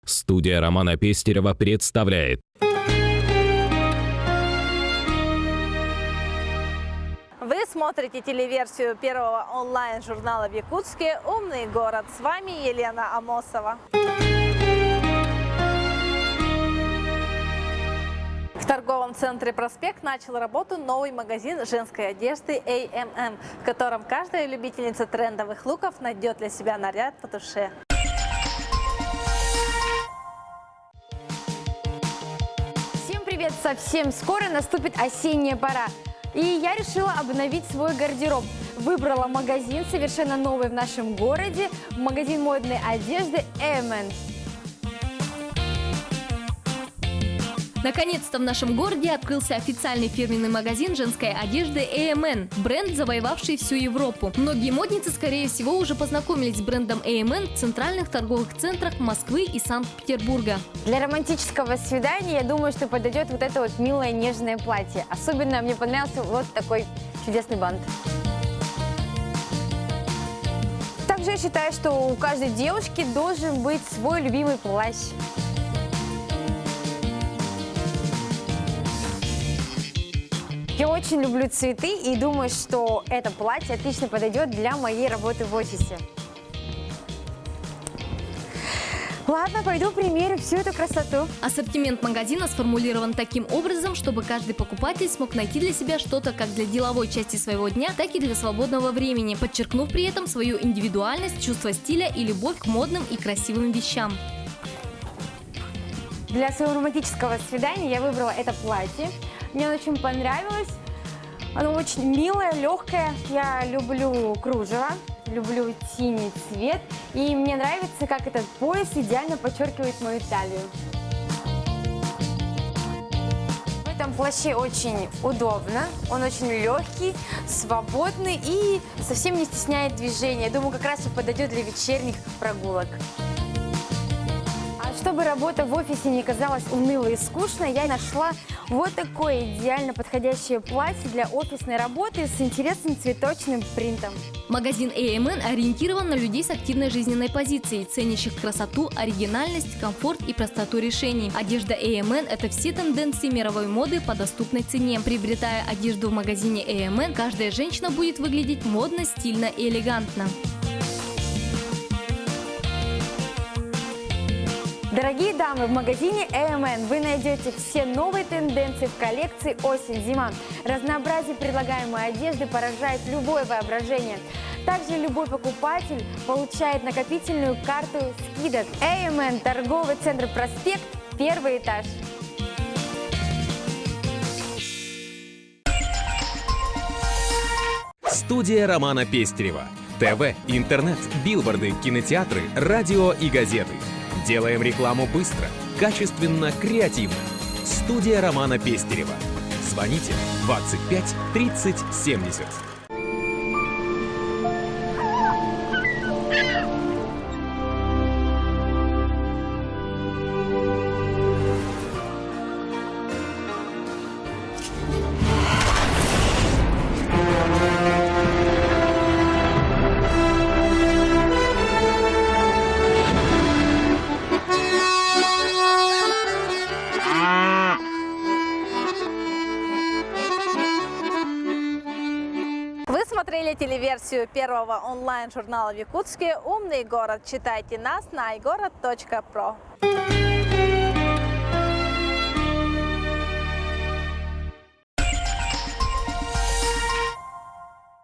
Студия Романа Пестерева представляет. Вы смотрите телеверсию первого онлайн-журнала в Якутске «Умный город». С вами Елена Амосова. В торговом центре «Проспект» начал работу новый магазин женской одежды A&M, в котором каждая любительница трендовых луков найдет для себя наряд по душе. Всем привет! Совсем скоро наступит осенняя пора. И я решила обновить свой гардероб. Выбрала магазин, совершенно новый в нашем городе, магазин модной одежды A&M. Наконец-то в нашем городе открылся официальный фирменный магазин женской одежды A&M, бренд, завоевавший всю Европу. Многие модницы, скорее всего, уже познакомились с брендом A&M в центральных торговых центрах Москвы и Санкт-Петербурга. Для романтического свидания, я думаю, что подойдет вот это вот милое нежное платье. Особенно мне понравился вот такой чудесный бант. Также я считаю, что у каждой девушки должен быть свой любимый плащ. Я очень люблю цветы и думаю, что это платье отлично подойдет для моей работы в офисе. Ладно, пойду примерю всю эту красоту. Ассортимент магазина сформулирован таким образом, чтобы каждый покупатель смог найти для себя что-то как для деловой части своего дня, так и для свободного времени, подчеркнув при этом свою индивидуальность, чувство стиля и любовь к модным и красивым вещам. Для своего романтического свидания я выбрала это платье. Мне оно очень понравилось. Оно очень милое, легкое. Я люблю кружево, люблю синий цвет. И мне нравится, как этот пояс идеально подчеркивает мою талию. В этом плаще очень удобно. Он очень легкий, свободный и совсем не стесняет движения. Думаю, как раз и подойдет для вечерних прогулок. Чтобы работа в офисе не казалась унылой и скучной, я нашла вот такое идеально подходящее платье для офисной работы с интересным цветочным принтом. Магазин A&M ориентирован на людей с активной жизненной позицией, ценящих красоту, оригинальность, комфорт и простоту решений. Одежда A&M – это все тенденции мировой моды по доступной цене. Приобретая одежду в магазине A&M, каждая женщина будет выглядеть модно, стильно и элегантно. Дорогие дамы, в магазине A&M вы найдете все новые тенденции в коллекции осень-зима. Разнообразие предлагаемой одежды поражает любое воображение. Также любой покупатель получает накопительную карту скидок. A&M, торговый центр «Проспект», первый этаж. Студия Романа Пестерева. ТВ, интернет, билборды, кинотеатры, радио и газеты. Делаем рекламу быстро, качественно, креативно. Студия Романа Пестерева. Звоните 25 30 70. Вы смотрели телеверсию первого онлайн-журнала в Якутске «Умный город». Читайте нас на iGorod.pro.